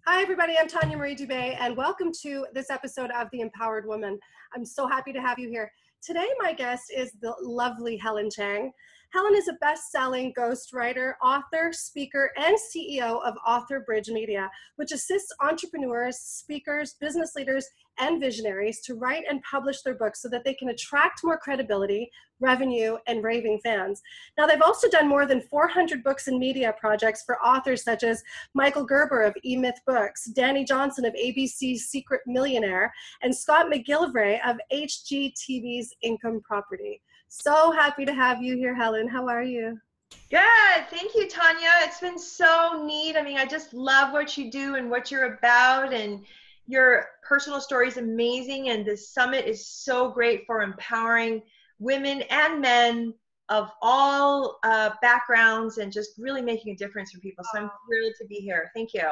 Hi, everybody. I'm Tanya Marie Dubé, and welcome to this episode of The Empowered Woman. I'm so happy to have you here. Today, my guest is the lovely Helen Chang. Helen is a best-selling ghostwriter, author, speaker, and CEO of Author Bridge Media, which assists entrepreneurs, speakers, business leaders, and visionaries to write and publish their books so that they can attract more credibility, revenue, and raving fans. Now, they've also done more than 400 books and media projects for authors such as Michael Gerber of E-Myth Books, Danny Johnson of ABC's Secret Millionaire, and Scott McGillivray of HGTV's Income Property. So happy to have you here, Helen. How are you? Good. Thank you, Tanya. It's been so neat. I mean, I just love what you do and what you're about, and your personal story is amazing, and this summit is so great for empowering women and men of all backgrounds and just really making a difference for people. So I'm thrilled to be here. Thank you.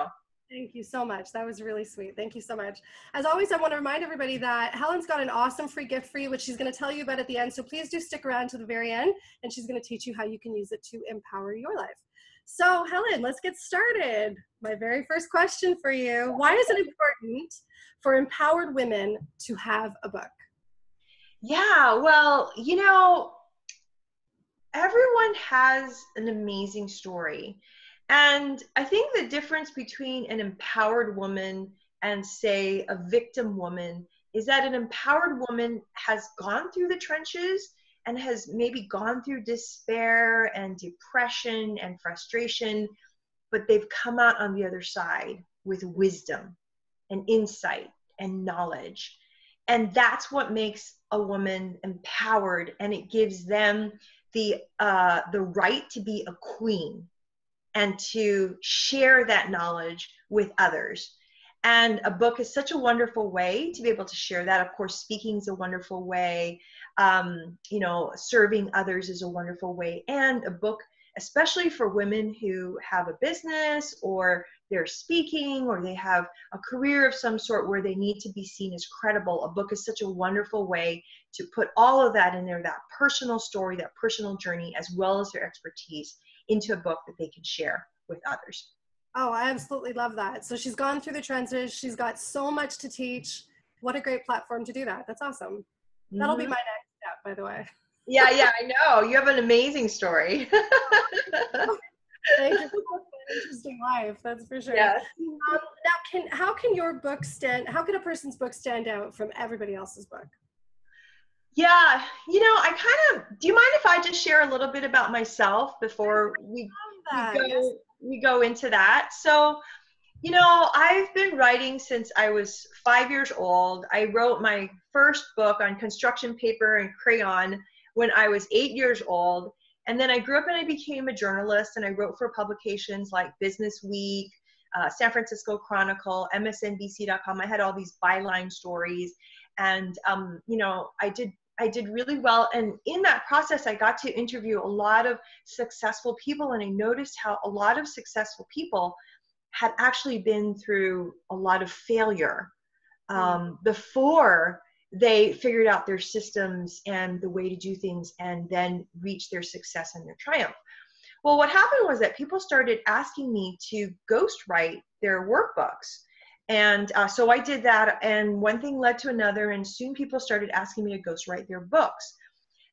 Thank you so much. That was really sweet. Thank you so much. As always, I want to remind everybody that Helen's got an awesome free gift for you, which she's going to tell you about at the end. So please do stick around to the very end, and she's going to teach you how you can use it to empower your life. So Helen, let's get started. My very first question for you: why is it important for empowered women to have a book? Yeah, well, you know, everyone has an amazing story. And I think the difference between an empowered woman and, say, a victim woman is that an empowered woman has gone through the trenches and has maybe gone through despair and depression and frustration, but they've come out on the other side with wisdom and insight and knowledge. And that's what makes a woman empowered, and it gives them the right to be a queen and to share that knowledge with others. And a book is such a wonderful way to be able to share that. Of course, speaking is a wonderful way. You know, serving others is a wonderful way. And a book, especially for women who have a business or they're speaking or they have a career of some sort where they need to be seen as credible, a book is such a wonderful way to put all of that in there, that personal story, that personal journey, as well as their expertise, into a book that they can share with others. Oh, I absolutely love that. So she's gone through the trenches. She's got so much to teach. What a great platform to do that. That's awesome. That'll be my next step, by the way. Yeah, I know. You have an amazing story. Thank you for an interesting life, that's for sure. Yes. Now, how can your book how can a person's book stand out from everybody else's book? Yeah, you know, do you mind if I just share a little bit about myself before we go into that? So, you know, I've been writing since I was 5 years old. I wrote my first book on construction paper and crayon when I was 8 years old. And then I grew up and I became a journalist, and I wrote for publications like Business Week, San Francisco Chronicle, MSNBC.com. I had all these byline stories, and you know, I did really well. And in that process, I got to interview a lot of successful people, and I noticed how a lot of successful people had actually been through a lot of failure before they figured out their systems and the way to do things and then reach their success and their triumph. Well, what happened was that people started asking me to ghostwrite their workbooks. And so I did that, and one thing led to another, and soon people started asking me to ghostwrite their books.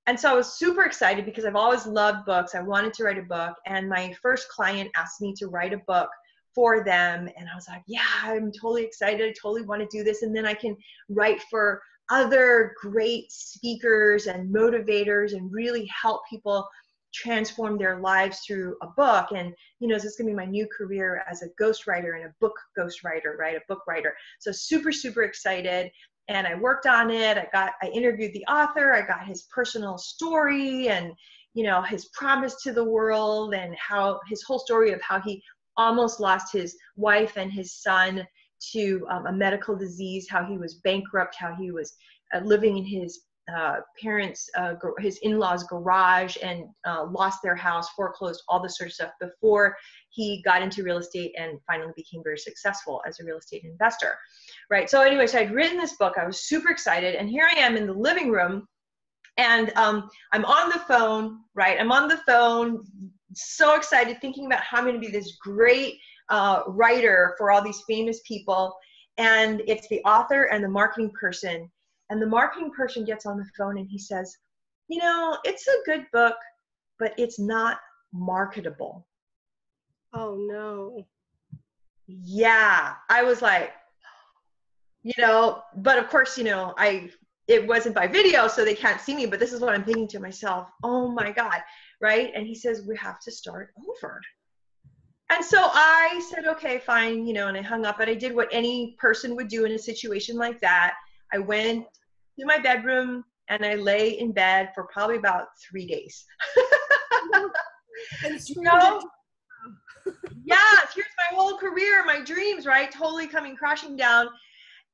And so I was super excited because I've always loved books. I wanted to write a book, and my first client asked me to write a book for them, and I was like, yeah, I'm totally excited. I totally want to do this, and then I can write for other great speakers and motivators and really help people transform their lives through a book. And, you know, this is going to be my new career as a ghostwriter and a book ghostwriter, right? A book writer. So super, super excited. And I worked on it. I interviewed the author. I got his personal story and, you know, his promise to the world, and how his whole story of how he almost lost his wife and his son to a medical disease, how he was bankrupt, how he was living in his his in-laws' garage, and lost their house, foreclosed, all this sort of stuff, before he got into real estate and finally became very successful as a real estate investor, right? So anyway, so I'd written this book. I was super excited, and here I am in the living room, and I'm on the phone, right? I'm on the phone, so excited, thinking about how I'm going to be this great writer for all these famous people. And it's the author and the marketing person. And the marketing person gets on the phone and he says, you know, it's a good book, but it's not marketable. Oh no. Yeah. I was like, you know, but of course, you know, it wasn't by video, so they can't see me, but this is what I'm thinking to myself. Oh my God. Right. And he says, we have to start over. And so I said, okay, fine, you know, and I hung up, and I did what any person would do in a situation like that. I went to my bedroom and I lay in bed for probably about 3 days. And You know? Yeah, here's my whole career, my dreams, right? Totally coming crashing down.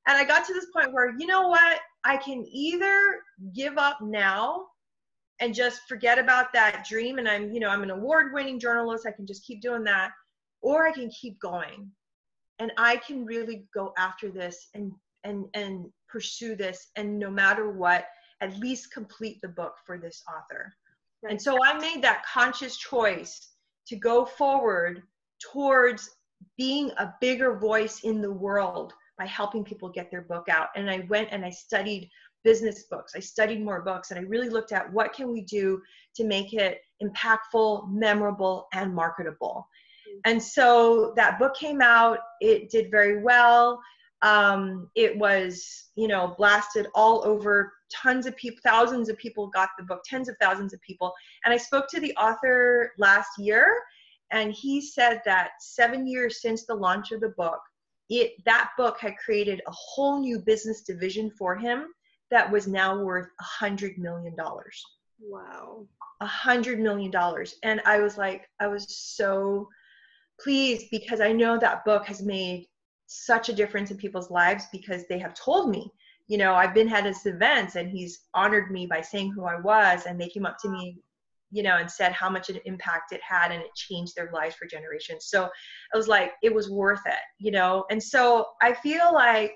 And I got to this point where, you know what? I can either give up now and just forget about that dream, and I'm, you know, I'm an award-winning journalist. I can just keep doing that, or I can keep going, and I can really go after this and pursue this, and no matter what, at least complete the book for this author. Right. And so I made that conscious choice to go forward towards being a bigger voice in the world by helping people get their book out. And I went and I studied business books. I studied more books, and I really looked at what can we do to make it impactful, memorable, and marketable. And so that book came out. It did very well. It was, you know, blasted all over. Tons of people, thousands of people got the book, tens of thousands of people. And I spoke to the author last year, and he said that 7 years since the launch of the book, that book had created a whole new business division for him that was now worth $100 million. Wow. $100 million. And I was like, I was so pleased, because I know that book has made such a difference in people's lives, because they have told me, you know, I've been at his events and he's honored me by saying who I was, and they came up to me, you know, and said how much an impact it had, and it changed their lives for generations. So I was like, it was worth it, you know? And so I feel like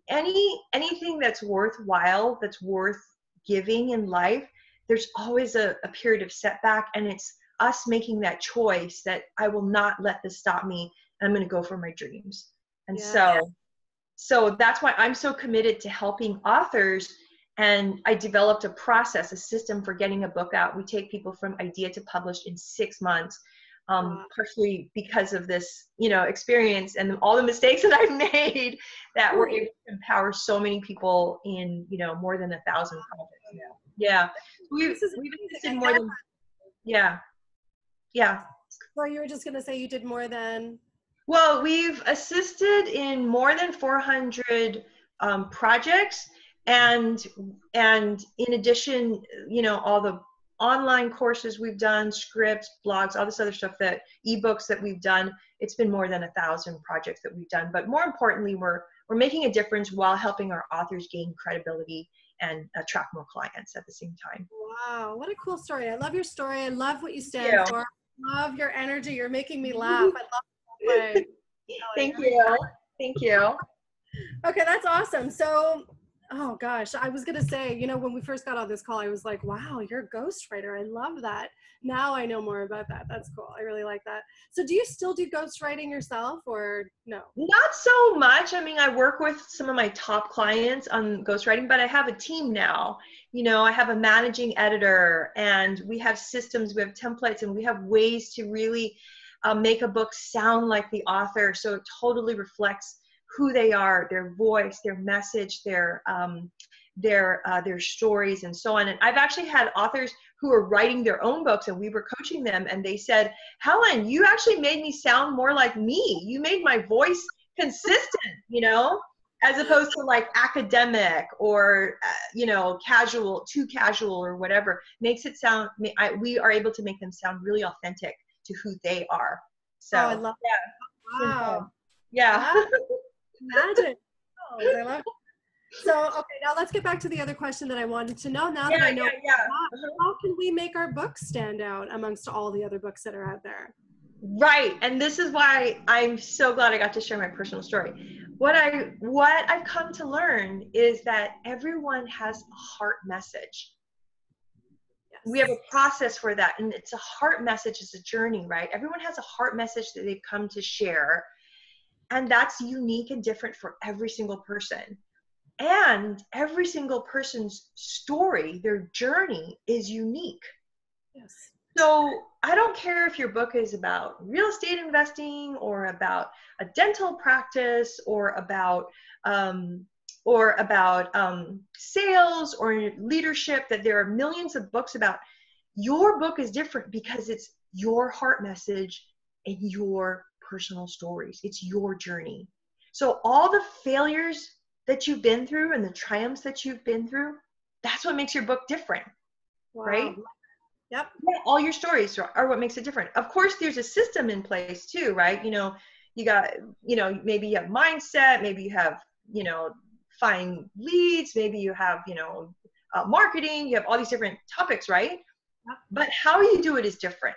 anything that's worthwhile, that's worth giving in life, there's always a period of setback, and it's us making that choice that I will not let this stop me, and I'm going to go for my dreams. And so that's why I'm so committed to helping authors. And I developed a process, a system for getting a book out. We take people from idea to published in 6 months, partially because of this, you know, experience and all the mistakes that I've made, that we're able to empower so many people in, you know, more than 1,000 projects now. Yeah. We've assisted more than, yeah. So you were just going to say you did more than? Well, we've assisted in more than 400 projects, and in addition, you know, all the online courses we've done, scripts, blogs, all this other stuff, that ebooks that we've done. It's been more than 1,000 projects that we've done. But more importantly, we're making a difference while helping our authors gain credibility and attract more clients at the same time. Wow, what a cool story. I love your story. I love what you stand for. I love your energy. You're making me laugh. I love that way. Thank you. Thank you. Okay, that's awesome. So, oh gosh, I was going to say, you know, when we first got on this call, I was like, wow, you're a ghostwriter. I love that. Now I know more about that. That's cool. I really like that. So do you still do ghostwriting yourself, or no? Not so much. I mean, I work with some of my top clients on ghostwriting, but I have a team now. You know, I have a managing editor, and we have systems, we have templates, and we have ways to really make a book sound like the author, so it totally reflects who they are, their voice, their message, their stories, and so on. And I've actually had authors who are writing their own books, and we were coaching them, and they said, Helen, you actually made me sound more like me. You made my voice consistent, you know, as opposed to like academic or, you know, casual, too casual or whatever. Makes it sound, we are able to make them sound really authentic to who they are. So, I love that. Wow. Yeah. Imagine. I love it. So, okay, now let's get back to the other question that I wanted to know. Now that I know, how can we make our books stand out amongst all the other books that are out there? Right. And this is why I'm so glad I got to share my personal story. What I've come to learn is that everyone has a heart message. We have a process for that, and it's a heart message. It's a journey, right? Everyone has a heart message that they've come to share, and that's unique and different for every single person. And every single person's story, their journey is unique. Yes. So I don't care if your book is about real estate investing or about a dental practice or about sales or leadership, that there are millions of books about. Your book is different because it's your heart message and your personal stories. It's your journey. So all the failures that you've been through and the triumphs that you've been through, that's what makes your book different, Wow. right? Yep. Yeah, all your stories are what makes it different. Of course, there's a system in place too, right? You know, you got, you know, maybe you have mindset, maybe you have, you know, find leads, maybe you have, you know, marketing, you have all these different topics, right? Yep. But how you do it is different.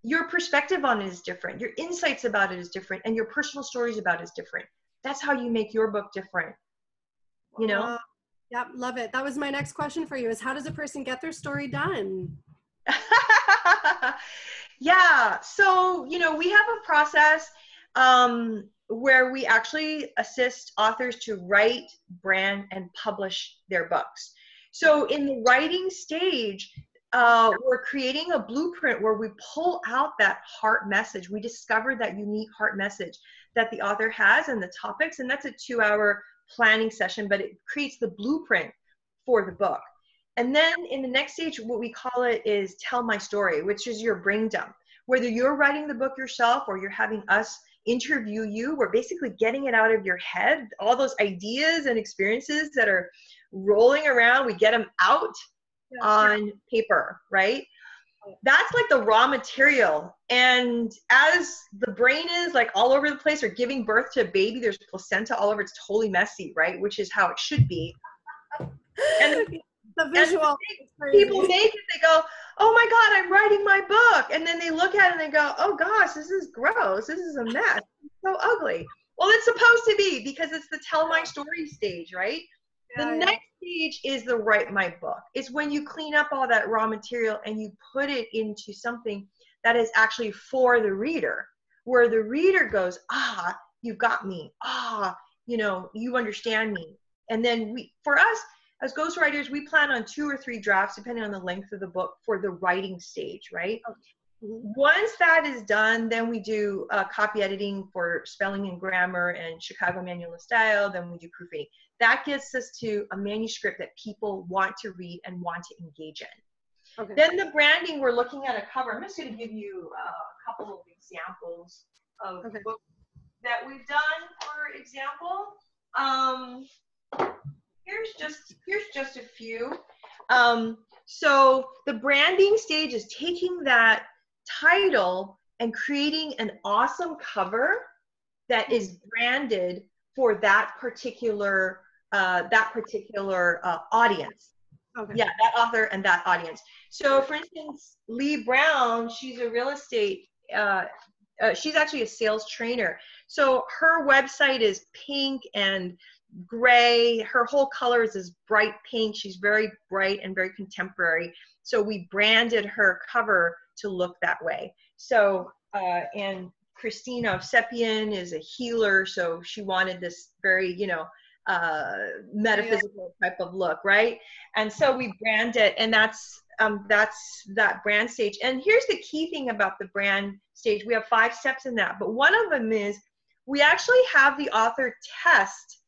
Your perspective on it is different. Your insights about it is different. And your personal stories about it is different. That's how you make your book different, you know? Yep, love it. That was my next question for you, is how does a person get their story done? Yeah, so, you know, we have a process where we actually assist authors to write, brand, and publish their books. So in the writing stage, we're creating a blueprint where we pull out that heart message. We discover that unique heart message that the author has and the topics, and that's a 2-hour planning session, but it creates the blueprint for the book. And then in the next stage, what we call it is tell my story, which is your brain dump. Whether you're writing the book yourself or you're having us interview you, we're basically getting it out of your head. All those ideas and experiences that are rolling around, we get them out on paper, right? That's like the raw material. And as the brain is like all over the place or giving birth to a baby, there's placenta all over, it's totally messy, right? Which is how it should be. And the visual. People make it, they go, oh my God, I'm writing my book. And then they look at it and they go, oh gosh, this is gross. This is a mess. It's so ugly. Well, it's supposed to be, because it's the tell my story stage, right? The next stage is the write my book. It's when you clean up all that raw material and you put it into something that is actually for the reader, where the reader goes, ah, you got me. Ah, you know, you understand me. And then for us, as ghostwriters, we plan on 2 or 3 drafts, depending on the length of the book, for the writing stage, right? Once that is done, then we do copy editing for spelling and grammar and Chicago Manual of Style. Then we do proofreading. That gets us to a manuscript that people want to read and want to engage in. Okay. Then the branding, we're looking at a cover. I'm just going to give you a couple of examples of books that we've done. For example, here's just a few. So the branding stage is taking that title and creating an awesome cover that is branded for that particular audience. Okay. Yeah, that author and that audience. So for instance, Lee Brown, she's a real estate, she's actually a sales trainer. So her website is pink and gray. Her whole color is this bright pink. She's very bright and very contemporary. So we branded her cover to look that way. So, and Christina Sepian is a healer. So she wanted this very, you know, metaphysical type of look, right? And so we brand it, and that's that brand stage. And here's the key thing about the brand stage. We have 5 steps in that, but one of them is we actually have the author test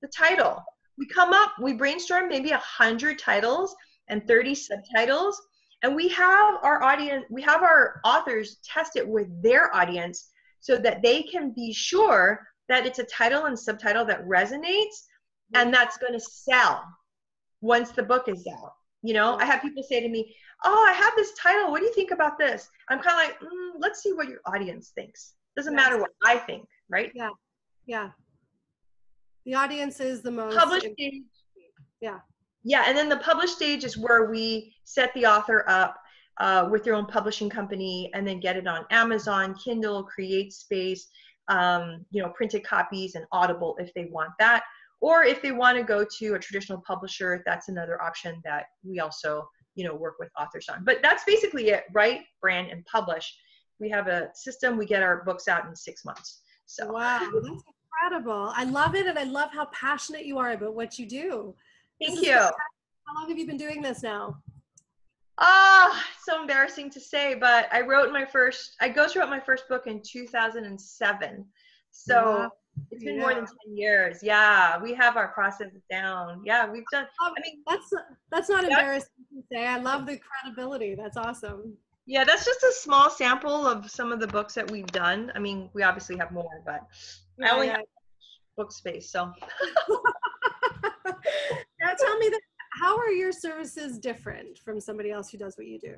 the title. We brainstorm maybe 100 titles and 30 subtitles, and we have our authors test it with their audience so that they can be sure that it's a title and subtitle that resonates and that's going to sell once the book is out. You know, I have people say to me, oh, I have this title. What do you think about this? I'm kind of like, let's see what your audience thinks. Doesn't matter what I think, right? Yeah. Yeah. The audience is the most published stage. Yeah. Yeah. And then the published stage is where we set the author up with their own publishing company and then get it on Amazon, Kindle, Create Space, you know, printed copies and Audible if they want that. Or if they want to go to a traditional publisher, that's another option that we also work with authors on. But that's basically it. Write, brand, and publish. We have a system. We get our books out in 6 months. So wow, that's incredible. I love it. And I love how passionate you are about what you do. thank This is you. fantastic. How long have you been doing this now? So embarrassing to say, but I ghostwrote my first book in 2007. So Wow. it's been more than 10 years. Yeah, we have our process down. Yeah, we've done, I mean, that's not embarrassing to say. I love the credibility. That's awesome. yeah, that's just a small sample of some of the books that we've done. I mean, we obviously have more, but I only have book space, so. Now tell me, how are your services different from somebody else who does what you do?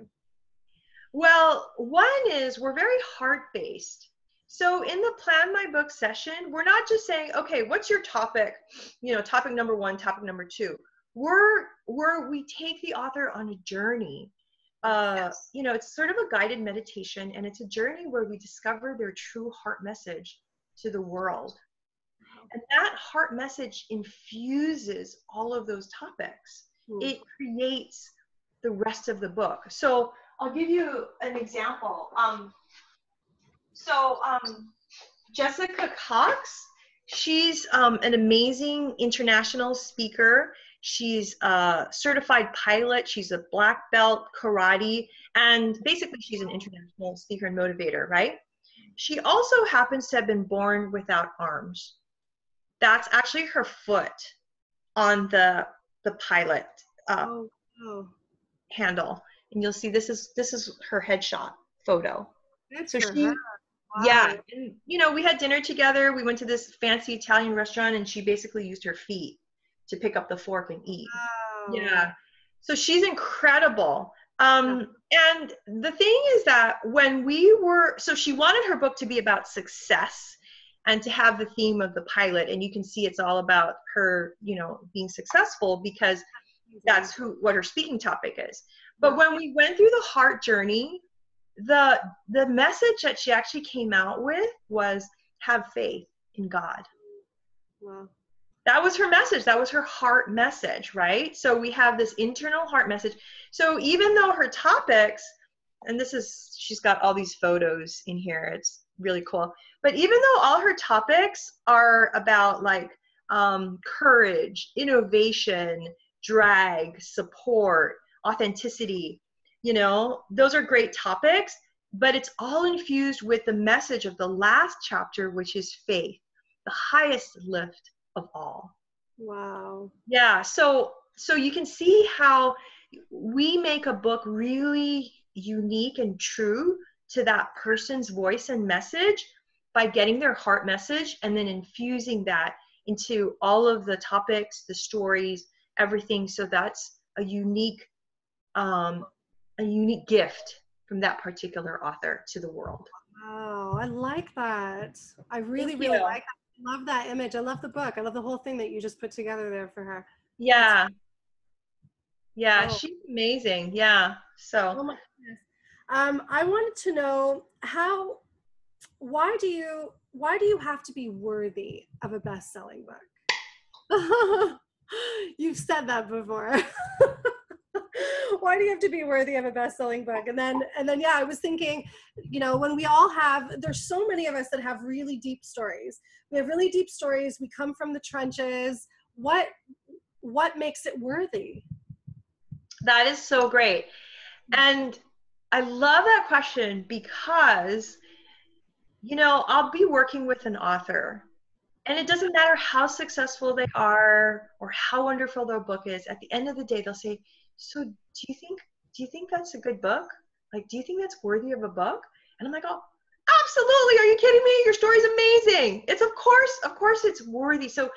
Well, one is we're very heart-based. So in the Plan My Book session, we're not just saying, okay, what's your topic? Topic number 1, topic number 2. We take the author on a journey. Yes. It's sort of a guided meditation, and it's a journey where we discover their true heart message to the world. And that heart message infuses all of those topics. It creates the rest of the book. So I'll give you an example. Jessica Cox, she's an amazing international speaker. She's a certified pilot. She's a black belt karate, and basically she's an international speaker and motivator, right? She also happens to have been born without arms. That's actually her foot on the pilot handle, and you'll see this is her headshot photo. Good So for she, her. Wow. yeah, and we had dinner together. We went to this fancy Italian restaurant, and she basically used her feet to pick up the fork and eat. Wow. Yeah, so she's incredible. And the thing is that so she wanted her book to be about success and to have the theme of the pilot, and you can see it's all about her, being successful, because that's what her speaking topic is. But when we went through the heart journey, the message that she actually came out with was, have faith in God. Wow. That was her message. That was her heart message, right? So we have this internal heart message. So even though her topics, and she's got all these photos in here, it's really cool. But even though all her topics are about courage, innovation, drag, support, authenticity, those are great topics, but it's all infused with the message of the last chapter, which is faith, the highest lift of all. Wow. Yeah. So you can see how we make a book really unique and true to that person's voice and message by getting their heart message and then infusing that into all of the topics, the stories, everything. So that's a unique gift from that particular author to the world. Wow, I like that. I really like that. I love that image. I love the book. I love the whole thing that you just put together there for her. Yeah. Yeah, she's amazing. Yeah. So. Oh my goodness. I wanted to know why do you have to be worthy of a best-selling book? You've said that before. Why do you have to be worthy of a best-selling book? And then I was thinking, when there's so many of us that have really deep stories. We have really deep stories. We come from the trenches. What makes it worthy? That is so great. And I love that question because, I'll be working with an author, and it doesn't matter how successful they are or how wonderful their book is. At the end of the day, they'll say, so do you think that's a good book? Like, do you think that's worthy of a book? And I'm like, oh, absolutely. Are you kidding me? Your story's amazing. It's of course it's worthy. So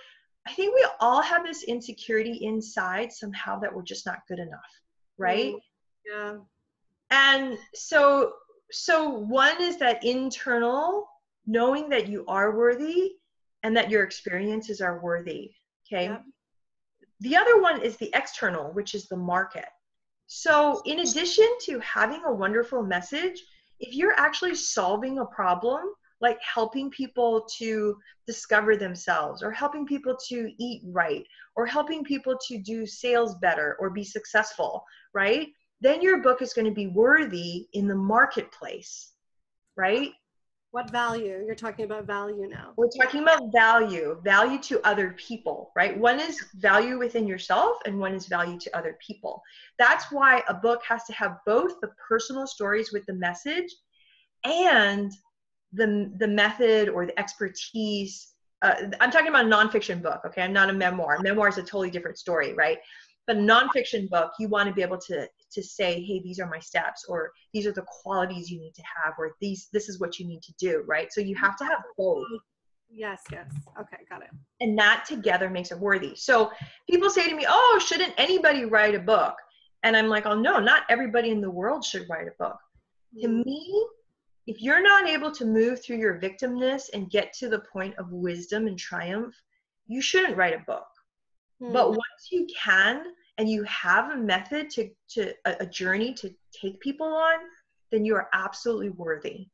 I think we all have this insecurity inside somehow that we're just not good enough. Right? Yeah. And so one is that internal, knowing that you are worthy and that your experiences are worthy. Okay. Yep. The other one is the external, which is the market. So in addition to having a wonderful message, if you're actually solving a problem, like helping people to discover themselves, or helping people to eat right, or helping people to do sales better or be successful, right? then your book is going to be worthy in the marketplace, right? What value? You're talking about value now. We're talking about value to other people, right? One is value within yourself and one is value to other people. That's why a book has to have both the personal stories with the message and the method or the expertise. I'm talking about a nonfiction book, okay? I'm not a memoir. Memoir is a totally different story, right? But a nonfiction book, you want to be able to say, hey, these are my steps, or these are the qualities you need to have, or this is what you need to do, right? So you have to have both. Yes. Okay, got it. And that together makes it worthy. So people say to me, oh, shouldn't anybody write a book? And I'm like, oh, no, not everybody in the world should write a book. To me, if you're not able to move through your victimness and get to the point of wisdom and triumph, you shouldn't write a book. But once you can, and you have a method to a journey to take people on, then you are absolutely worthy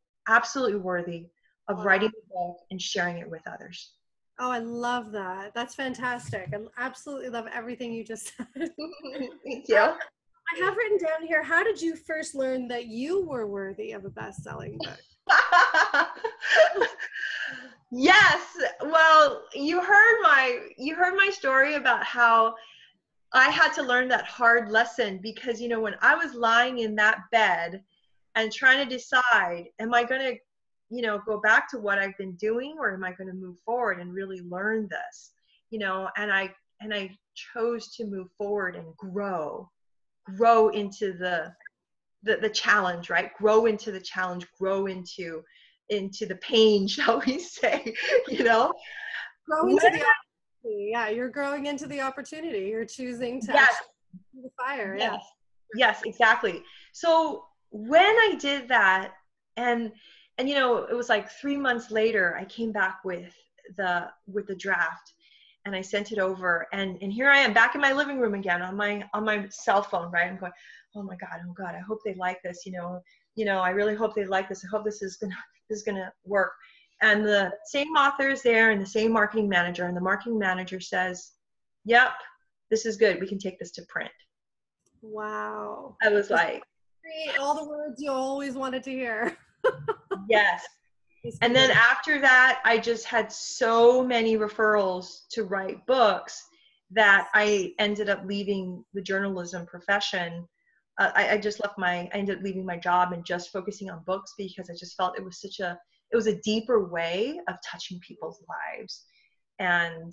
of writing a book and sharing it with others. Oh, I love that. That's fantastic. I absolutely love everything you just said. Thank you. I have written down here, how did you first learn that you were worthy of a best-selling book? Yes. Well, you heard my story about how I had to learn that hard lesson because, when I was lying in that bed and trying to decide, am I going to, go back to what I've been doing, or am I going to move forward and really learn this, and I chose to move forward and grow into the challenge, right? Grow into the challenge, grow into the pain, shall we say, Grow into the opportunity. Yeah, you're growing into the opportunity. You're choosing to the fire. Yes. Yes, exactly. So when I did that, and it was like 3 months later, I came back with the draft, and I sent it over, and here I am back in my living room again on my cell phone, right? I'm going, oh my God, I hope they like this, I really hope they like this. I hope this is gonna work. And the same author is there, and the same marketing manager, and the marketing manager says, yep, this is good. We can take this to print. Wow. I was like, all the words you always wanted to hear. yes. And then after that, I just had so many referrals to write books that I ended up leaving the journalism profession. I ended up leaving my job and just focusing on books because I just felt it was a deeper way of touching people's lives and,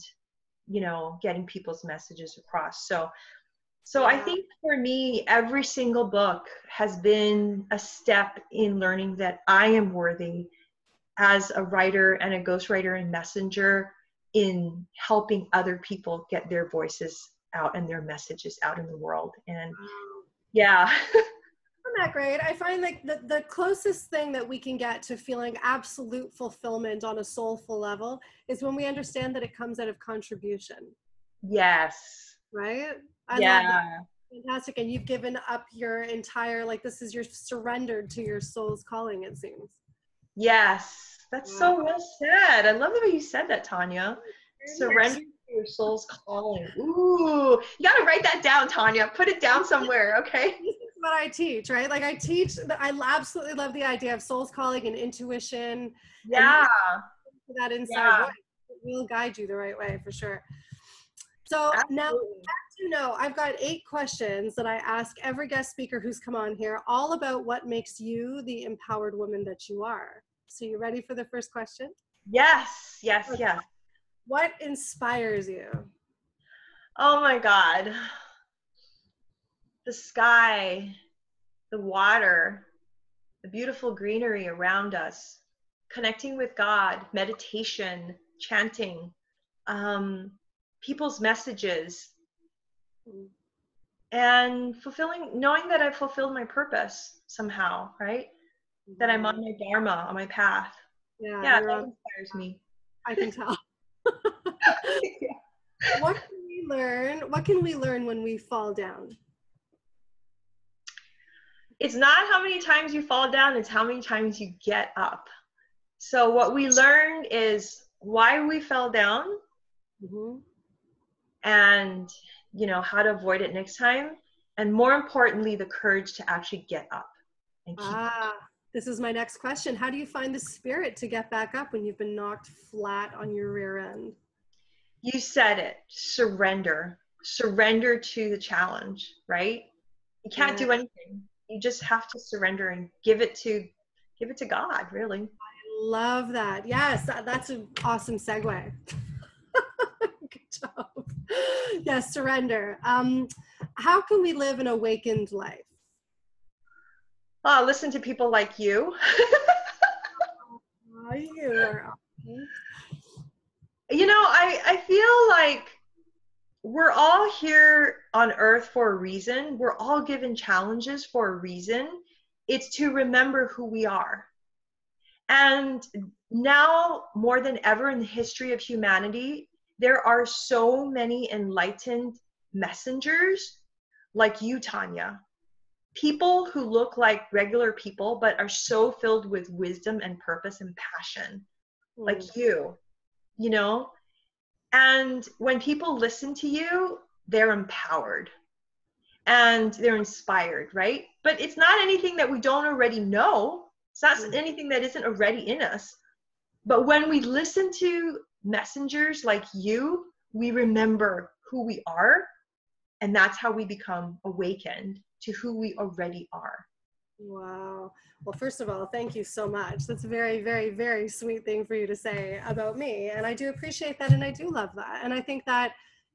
getting people's messages across. So I think for me, every single book has been a step in learning that I am worthy as a writer and a ghostwriter and messenger in helping other people get their voices out and their messages out in the world. And yeah. Isn't that great? I find like the closest thing that we can get to feeling absolute fulfillment on a soulful level is when we understand that it comes out of contribution. Yes. Right? I love that. Fantastic. And you've given up your entire, you're surrendered to your soul's calling, it seems. Yes. That's so well said. I love the way you said that, Tanya. Surrender to your soul's calling. Ooh, you got to write that down, Tanya. Put it down somewhere, okay? This is what I teach, right? I absolutely love the idea of soul's calling and intuition. Yeah. And that inside voice. It will guide you the right way, for sure. So now, I've got 8 questions that I ask every guest speaker who's come on here, all about what makes you the empowered woman that you are. So you ready for the first question? Yes. What inspires you? Oh my God. The sky, the water, the beautiful greenery around us, connecting with God, meditation, chanting, people's messages, and knowing that I've fulfilled my purpose somehow, right? That I'm on my dharma, on my path. Yeah, that inspires me. I can tell. What can we learn when we fall down? It's not how many times you fall down, it's how many times you get up. So what we learned is why we fell down, and how to avoid it next time. and more importantly, the courage to actually get up and keep. This is my next question. How do you find the spirit to get back up when you've been knocked flat on your rear end? You said it. Surrender. Surrender to the challenge, right? You can't do anything. You just have to surrender and give it to God, really. Love that. Yes, that's an awesome segue. Good job. Yes, surrender. How can we live an awakened life? Listen to people like you. You are awesome. You know, I feel like we're all here on earth for a reason. We're all given challenges for a reason. It's to remember who we are. And now, more than ever in the history of humanity, there are so many enlightened messengers like you, Tanya. People who look like regular people, but are so filled with wisdom and purpose and passion, like you know? And when people listen to you, they're empowered and they're inspired, right? But it's not anything that we don't already know. It's not anything that isn't already in us. But when we listen to messengers like you, we remember who we are, and that's how we become awakened to who we already are. Wow. Well, first of all, thank you so much. That's a very, very, very sweet thing for you to say about me. And I do appreciate that. And I do love that. And I think that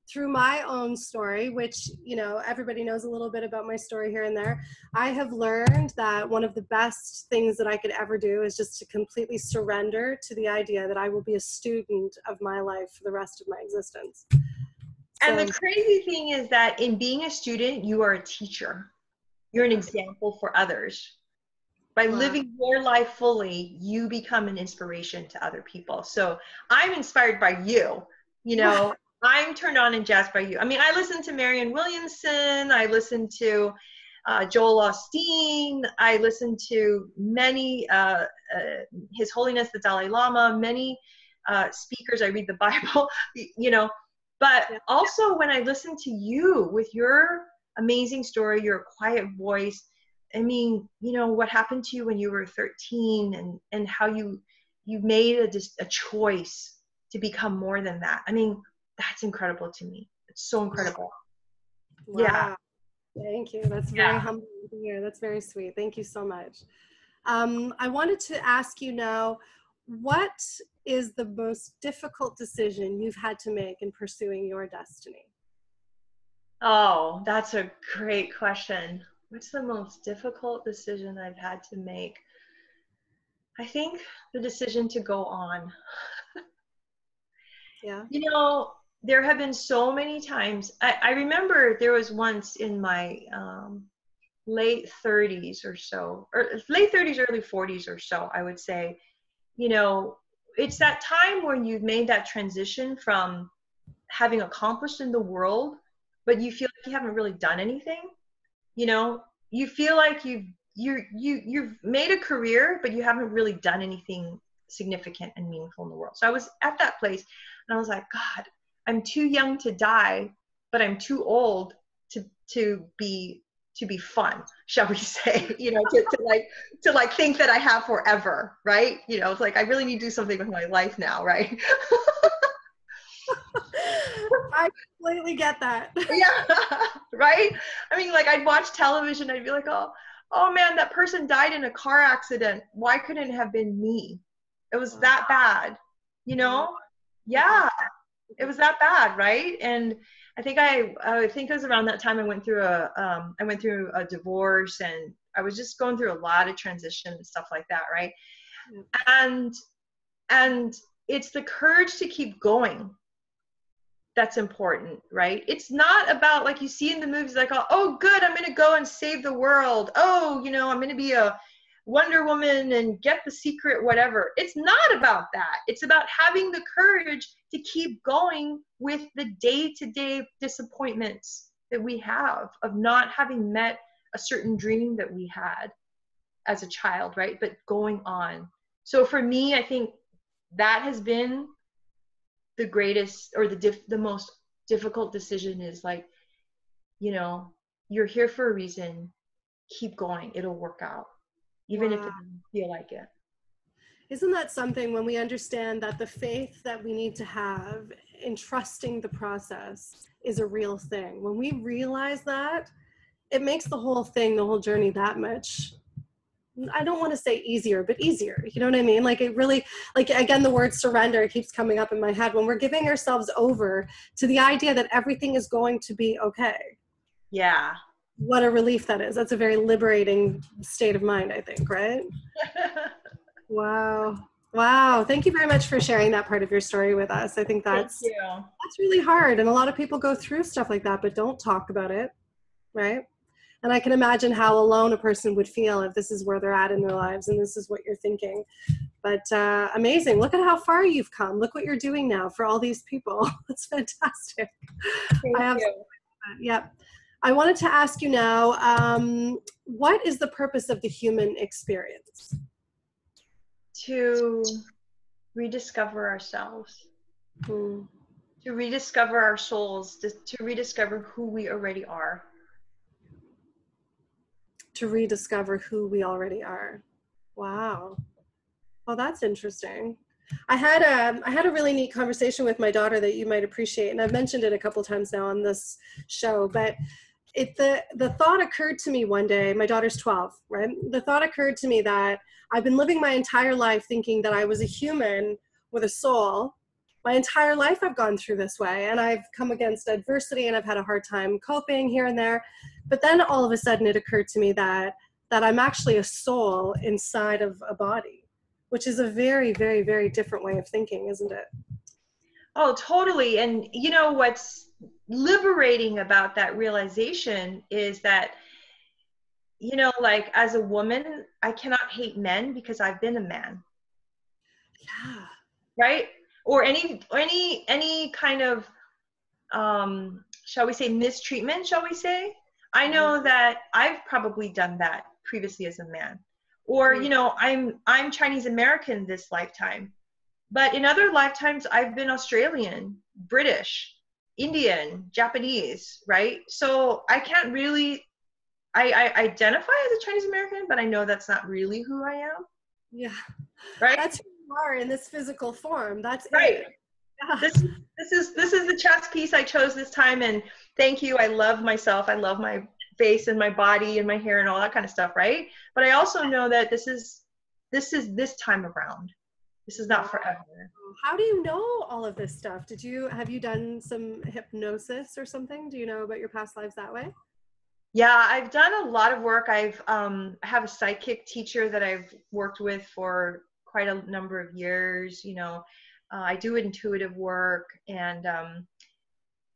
through my own story, which, you know, everybody knows a little bit about my story here and there, I have learned that one of the best things that I could ever do is just to completely surrender to the idea that I will be a student of my life for the rest of my existence. And the crazy thing is that in being a student, you are a teacher. You're an example for others. By living your life fully, you become an inspiration to other people. So I'm inspired by you. You know, I'm turned on and jazzed by you. I mean, I listen to Marianne Williamson. I listen to Joel Osteen. I listen to many, His Holiness the Dalai Lama, many speakers. I read the Bible, you know. But also when I listen to you with your amazing story, your quiet voice, I mean, you know, what happened to you when you were 13 and how you made a choice to become more than that. I mean, that's incredible to me. It's so incredible. Wow. Yeah. Thank you. That's very humbling to hear. That's very sweet. Thank you so much. I wanted to ask you now, what is the most difficult decision you've had to make in pursuing your destiny? Oh, that's a great question. What's the most difficult decision I've had to make? I think the decision to go on. Yeah. You know, there have been so many times. I remember there was once in my late 30s or so, or late 30s, early 40s or so, I would say, you know, it's that time when you've made that transition from having accomplished in the world, but you feel like you haven't really done anything. You know, you feel like you've made a career, but you haven't really done anything significant and meaningful in the world. So I was at that place and I was like, God, I'm too young to die, but I'm too old to be fun, shall we say, you know, to think that I have forever, right? You know, it's like I really need to do something with my life now, right? I completely get that. Yeah, right? I mean, like I'd watch television, I'd be like, oh man, that person died in a car accident. Why couldn't it have been me? It was that bad, you know? Yeah, it was that bad, right? And I think it was around that time I went through a divorce, and I was just going through a lot of transition and stuff like that, right? And it's the courage to keep going that's important, right? It's not about, like you see in the movies, like, oh good, I'm gonna go and save the world. Oh, you know, I'm gonna be a Wonder Woman and get the secret, whatever. It's not about that. It's about having the courage to keep going with the day-to-day disappointments that we have of not having met a certain dream that we had as a child, right? But going on. So for me, I think that has been the greatest, or the most difficult decision, is like, you know, you're here for a reason. Keep going. It'll work out, even if Wow. it doesn't feel like it. Isn't that something when we understand that the faith that we need to have in trusting the process is a real thing? When we realize that, it makes the whole thing, the whole journey that much, I don't want to say easier, but easier. You know what I mean? Like it really, like again, the word surrender keeps coming up in my head when we're giving ourselves over to the idea that everything is going to be okay. Yeah. What a relief that is. That's a very liberating state of mind, I think, right? Wow. Wow. Thank you very much for sharing that part of your story with us. I think Thank that's you. really hard. And a lot of people go through stuff like that, but don't talk about it. Right. And I can imagine how alone a person would feel if this is where they're at in their lives and this is what you're thinking. But amazing. Look at how far you've come. Look what you're doing now for all these people. That's fantastic. Thank I have, you. yep. I wanted to ask you now, what is the purpose of the human experience? To rediscover ourselves, Hmm. to rediscover our souls, to rediscover who we already are. To rediscover who we already are. Wow. Well, that's interesting. I had a really neat conversation with my daughter that you might appreciate, and I've mentioned it a couple times now on this show, but the thought occurred to me one day. My daughter's 12, right? The thought occurred to me that I've been living my entire life thinking that I was a human with a soul. My entire life I've gone through this way, and I've come against adversity, and I've had a hard time coping here and there. But then all of a sudden it occurred to me that I'm actually a soul inside of a body, which is a very, very, very different way of thinking, isn't it? Oh, totally. And you know what's liberating about that realization is that, you know, like as a woman, I cannot hate men because I've been a man. Yeah. Right? Or any kind of shall we say mistreatment, shall we say? I know that I've probably done that previously as a man. Or, you know, I'm Chinese American this lifetime. But in other lifetimes, I've been Australian, British, Indian, Japanese, right? So I can't really, I identify as a Chinese American, but I know that's not really who I am, Yeah. right? That's who you are in this physical form. That's Right. it. Yeah. This is the chess piece I chose this time, and thank you. I love myself. I love my face and my body and my hair and all that kind of stuff, right? But I also know that this is this time around. This is not forever. How do you know all of this stuff? Have you done some hypnosis or something? Do you know about your past lives that way? Yeah, I've done a lot of work. I have a psychic teacher that I've worked with for quite a number of years. You know, I do intuitive work, and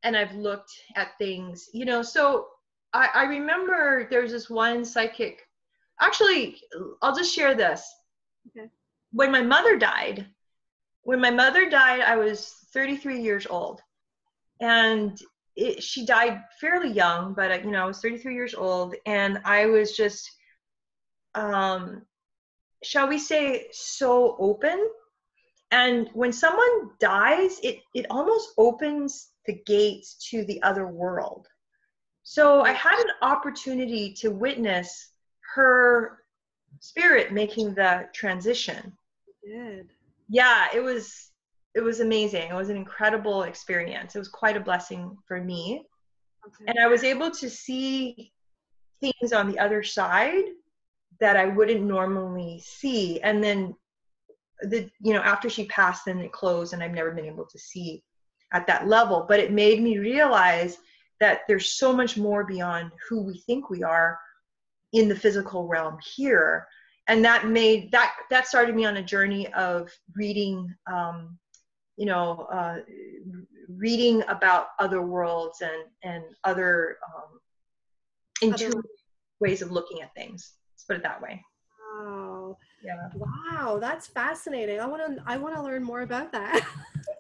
I've looked at things. You know, so I remember there's this one psychic. Actually, I'll just share this. Okay. When my mother died, I was 33 years old, and she died fairly young, but you know, I was 33 years old, and I was just, shall we say, so open. And when someone dies, it almost opens the gates to the other world. So I had an opportunity to witness her spirit making the transition. Good. Yeah, it was amazing. It was an incredible experience. It was quite a blessing for me. Okay. And I was able to see things on the other side that I wouldn't normally see. And then you know, after she passed, then it closed, and I've never been able to see at that level. But it made me realize that there's so much more beyond who we think we are in the physical realm here. And that started me on a journey of reading, you know, reading about other worlds and other intuitive ways of looking at things. Let's put it that way. Wow. Yeah. Wow, that's fascinating. I want to learn more about that.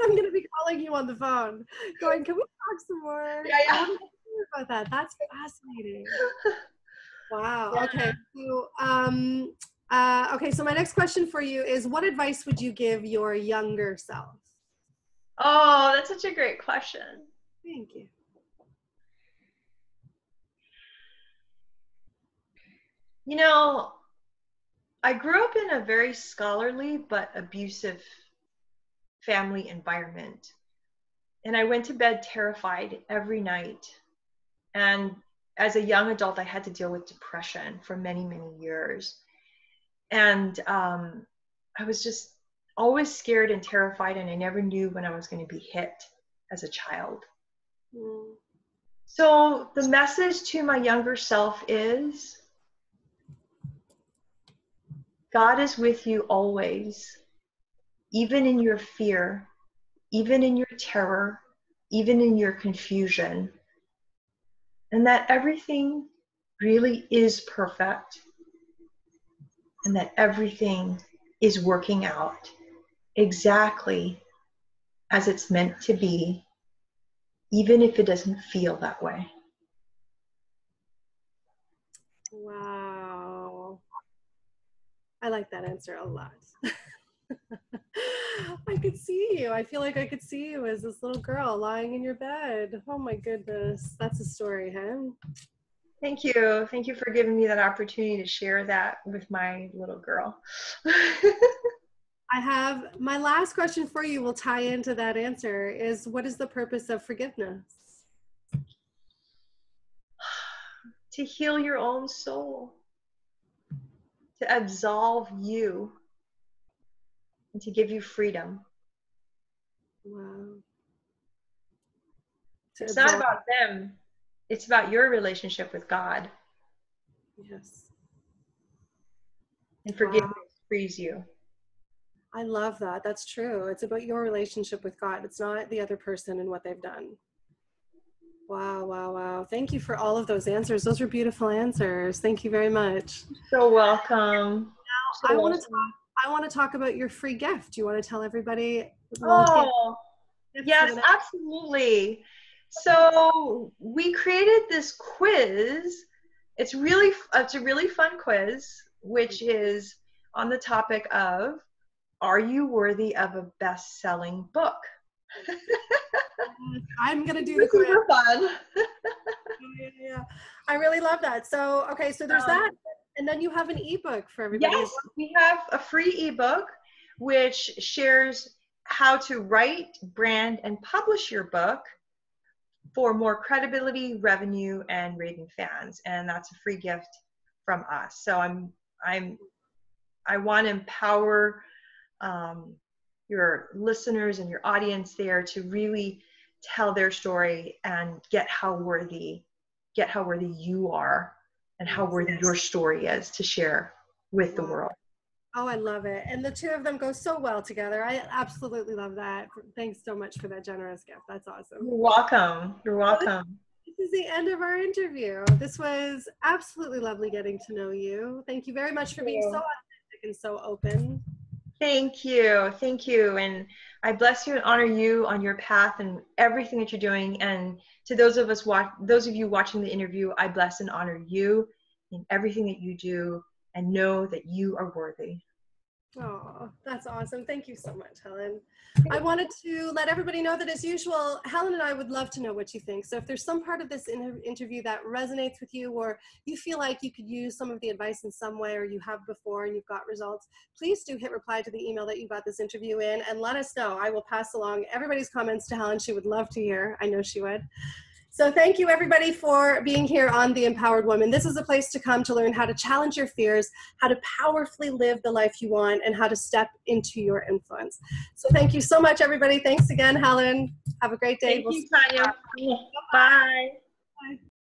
I'm going to be calling you on the phone going, can we talk some more? Yeah, yeah. I want to hear about that. That's fascinating. Wow. Yeah. Okay. So, okay. So my next question for you is, what advice would you give your younger self? Oh, that's such a great question. Thank you. You know, I grew up in a very scholarly but abusive family environment. And I went to bed terrified every night. And as a young adult, I had to deal with depression for many, many years. And I was just always scared and terrified, and I never knew when I was going to be hit as a child. Mm. So the message to my younger self is God is with you always, even in your fear, even in your terror, even in your confusion, and that everything really is perfect, and that everything is working out exactly as it's meant to be, even if it doesn't feel that way. Wow. I like that answer a lot. I could see you. I feel like I could see you as this little girl lying in your bed. Oh my goodness. That's a story, huh? Thank you. Thank you for giving me that opportunity to share that with my little girl. I have my last question for you will tie into that answer is what is the purpose of forgiveness? To heal your own soul, to absolve you, and to give you freedom. Wow. To It's not absolve. about them. It's about your relationship with God. Yes. And Wow. forgiveness frees you. I love that. That's true. It's about your relationship with God. It's not the other person and what they've done. Wow, wow, wow. Thank you for all of those answers. Those were beautiful answers. Thank you very much. So welcome. I So want to welcome. talk about your free gift. Do you want to tell everybody? Oh, yes, absolutely. So we created this quiz. It's a really fun quiz, which is on the topic of, are you worthy of a best-selling book? I'm going to do the quiz. Super fun. Yeah. I really love that. So, okay, so there's that. And then you have an ebook for everybody. Yes, we have a free ebook which shares how to write, brand, and publish your book for more credibility, revenue, and raving fans. And that's a free gift from us. So I want to empower your listeners and your audience there to really tell their story and get how worthy you are and how worthy your story is to share with the world. Oh, I love it. And the two of them go so well together. I absolutely love that. Thanks so much for that generous gift. That's awesome. You're welcome. You're welcome. This is the end of our interview. This was absolutely lovely getting to know you. Thank you very much for being so authentic and so open. Thank you. Thank you. And I bless you and honor you on your path and everything that you're doing. And to those of you watching the interview, I bless and honor you in everything that you do and know that you are worthy. Oh, that's awesome. Thank you so much, Helen. I wanted to let everybody know that, as usual, Helen and I would love to know what you think. So if there's some part of this interview that resonates with you, or you feel like you could use some of the advice in some way, or you have before and you've got results, please do hit reply to the email that you got this interview in and let us know. I will pass along everybody's comments to Helen. She would love to hear. I know she would. So thank you, everybody, for being here on The Empowered Woman. This is a place to come to learn how to challenge your fears, how to powerfully live the life you want, and how to step into your influence. So thank you so much, everybody. Thanks again, Helen. Have a great day. Thank you, Tanya. Bye.